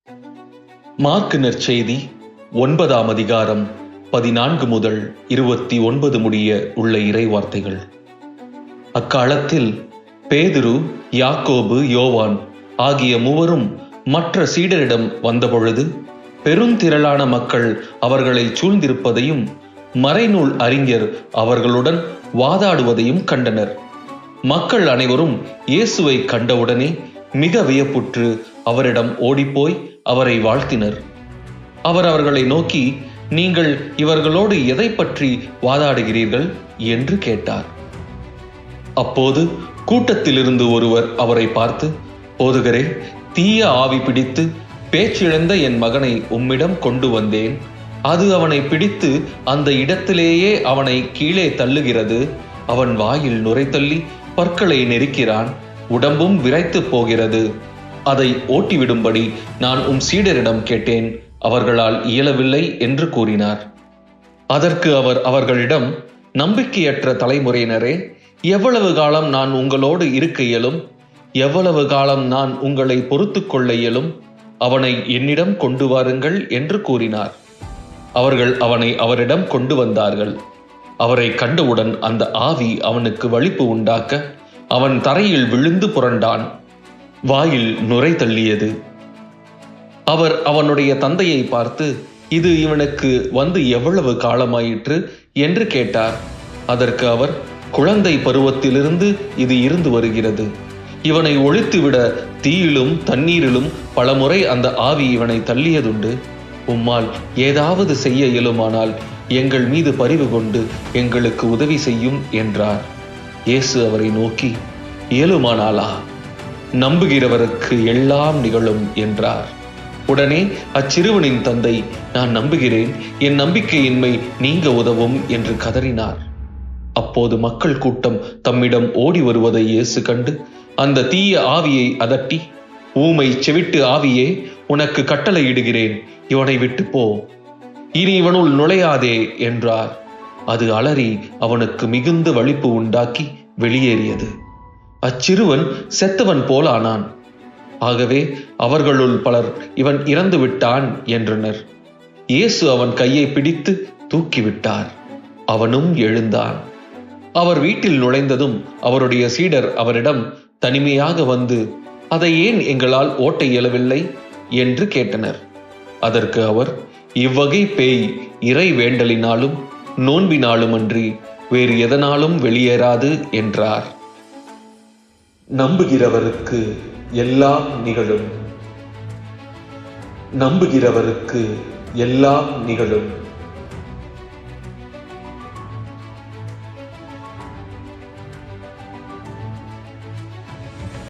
Mark நற்செய்தி 9ஆம் அதிகாரம் 14 முதல் 29 முடிய உள்ள இறைவார்த்தைகள். அக்காலத்தில் பேதுரு, யாக்கோபு, யோவான் ஆகிய மூவரும் மற்ற சீடரிடம் வந்தபொழுது பெருந்திரளான மக்கள் அவர்களை சூழ்ந்திருப்பதையும் மறைநூல் அறிஞர் அவர்களுடன் வாதாடுவதையும் கண்டனர். மக்கள் அனைவரும் இயேசுவை கண்டவுடனே மிக வியப்புற்று அவரிடம் ஓடிப்போய் அவரை வாழ்த்தினர். அவர் அவர்களை நோக்கி, நீங்கள் இவர்களோடு எதை பற்றி வாதாடுகிறீர்கள் என்று கேட்டார். அப்போது கூட்டத்திலிருந்து ஒருவர் அவரை பார்த்து, போதுகரே, தீய ஆவி பிடித்து பேச்சிழந்த என் மகனை உம்மிடம் கொண்டு வந்தேன். அது அவனை பிடித்து அந்த இடத்திலேயே அவனை கீழே தள்ளுகிறது. அவன் வாயில் நுரை தள்ளி பற்களை நெரிக்கிறான். உடம்பும் விரைத்து போகிறது. அதை ஓட்டிவிடும்படி நான் உம் சீடரிடம் கேட்டேன். அவர்களால் இயலவில்லை என்று கூறினார். அதற்கு அவர் அவர்களிடம், நம்பிக்கையற்ற தலைமுறையினரே, எவ்வளவு காலம் நான் உங்களோடு இருக்க இயலும்? எவ்வளவு காலம் நான் உங்களை பொறுத்து கொள்ள இயலும்? அவனை என்னிடம் கொண்டு வாருங்கள் என்று கூறினார். அவர்கள் அவனை அவரிடம் கொண்டு வந்தார்கள். அவரை கண்டவுடன் அந்த ஆவி அவனுக்கு வலிப்பு உண்டாக்க அவன் தரையில் விழுந்து புரண்டான். வாயில் நுரை தள்ளியது. அவர் அவனுடைய தந்தையை பார்த்து, இது இவனுக்கு வந்து எவ்வளவு காலமாயிற்று என்று கேட்டார். அதற்கு அவர், குழந்தை பருவத்திலிருந்து இது இருந்து வருகிறது. இவனை ஒழித்துவிட தீயிலும் தண்ணீரிலும் பலமுறை அந்த ஆவி இவனை தள்ளியதுண்டு. உம்மால் ஏதாவது செய்ய இயலுமானால் எங்கள் மீது பரிவு கொண்டு எங்களுக்கு உதவி செய்யும் என்றார். இயேசு அவரை நோக்கி, இயலுமானாலா? நம்புகிறவருக்கு எல்லாம் நிகழும் என்றார். உடனே அச்சிறுவனின் தந்தை, நான் நம்புகிறேன், என் நம்பிக்கையின்மை நீங்க உதவும் என்று கதறினார். அப்போது மக்கள் கூட்டம் தம்மிடம் ஓடி வருவதை இயேசு கண்டு அந்த தீய ஆவியை அதட்டி, ஊமை செவிட்டு ஆவியே, உனக்கு கட்டளையிடுகிறேன், இவனை விட்டு போ, இனி இவனுள் நுழையாதே என்றார். அது அலறி அவனுக்கு மிகுந்த வலிப்பு உண்டாக்கி வெளியேறியது. அச்சிறுவன் செத்தவன் போலானான். ஆகவே அவர்களுள் பலர், இவன் இறந்து விட்டான் என்றனர். இயேசு அவன் கையை பிடித்து தூக்கிவிட்டார். அவனும் எழுந்தான். அவர் வீட்டில் நுழைந்ததும் அவருடைய சீடர் அவரிடம் தனிமையாக வந்து, அதை ஏன் எங்களால் ஓட்ட இயலவில்லை என்று கேட்டனர். அதற்கு அவர், இவ்வகை பேய் இறை வேண்டலினாலும் நோன்பினாலும் அன்றி வேறு எதனாலும் வெளியேறாது என்றார். நம்புகிறவருக்கு எல்லாம் நிகழும். நம்புகிறவருக்கு எல்லாம் நிகழும்.